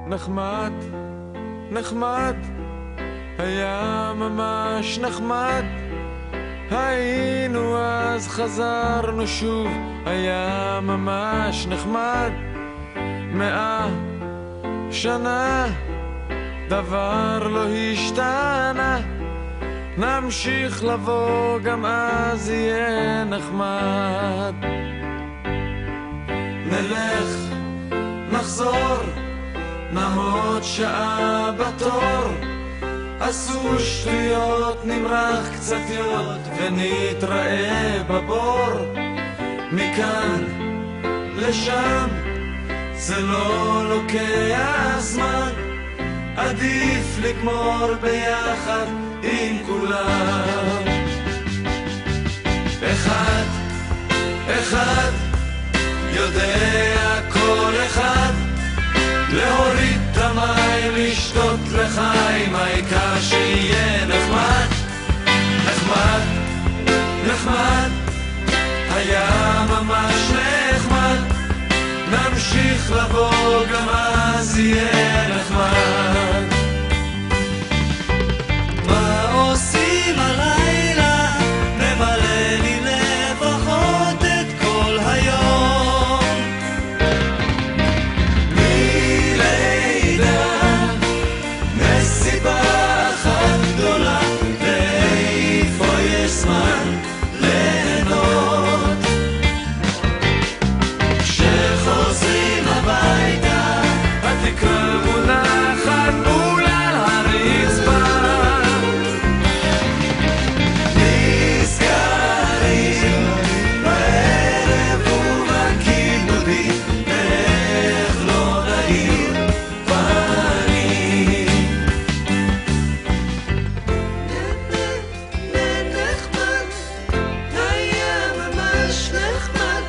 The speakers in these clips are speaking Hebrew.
נחמד, נחמד, היה ממש נחמד. היינו אז חזרנו שוב, היה ממש נחמד. 100 שנה דבר לא השתנה, נמשיך לבוא גם אז יהיה נחמד. נלך, נחזור, נעמוד שעה בתור, עשו שטויות, נמרח קצת יוד ונתראה בבור. מכאן לשם זה לא לוקח זמן, עדיף לגמור ביחד עם כולם. אחד, אחד, יודע כל אחד, להוריד את המים, לשתות לחיים, העיקר שיהיה נחמד. נחמד, נחמד, היה ממש נחמד, נמשיך לבוא גם אז יהיה נחמד. מה עושים הלילה? נמלא לי לפחות את כל היום. מלידה מסיבה אחת גדולה, ואיפה יש זמן ליהנות. כשחוזרים הביתה התקרה מונחת מול על הרצפה, נזכרים בערב ובכיבודים, איך לא נאיר פנים. נחמד, היה ממש נחמד.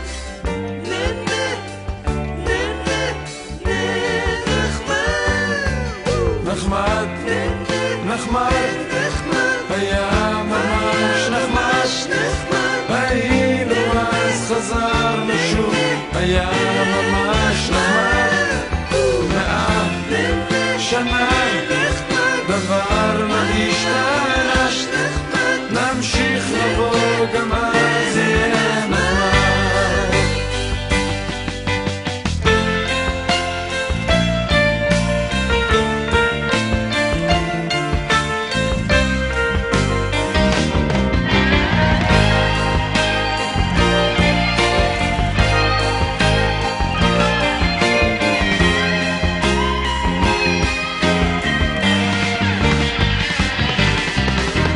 נחמד, נחמד, היה ממש נחמד. היינו אז חזרנו שוב, היה ממש נחמד. 100 שנה דבר לא השתנה, נמשיך לבוא גם אז יהיה נחמד.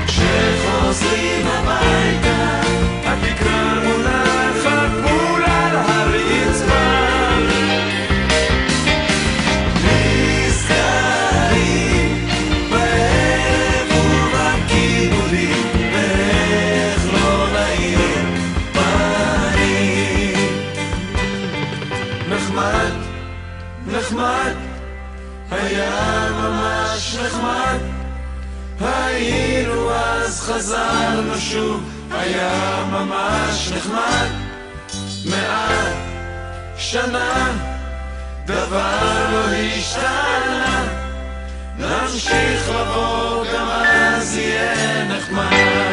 כשחוזרים הביתה התקרה מונחת מול על הרצפה, נזכרים בערב ובכיבודים, ואיך לא נאיר פנים. נחמד, נחמד, היה ממש נחמד. היינו אז חזרנו שוב, היה ממש נחמד. 100 שנה דבר לא השתנה, נמשיך לבוא גם אז יהיה נחמד.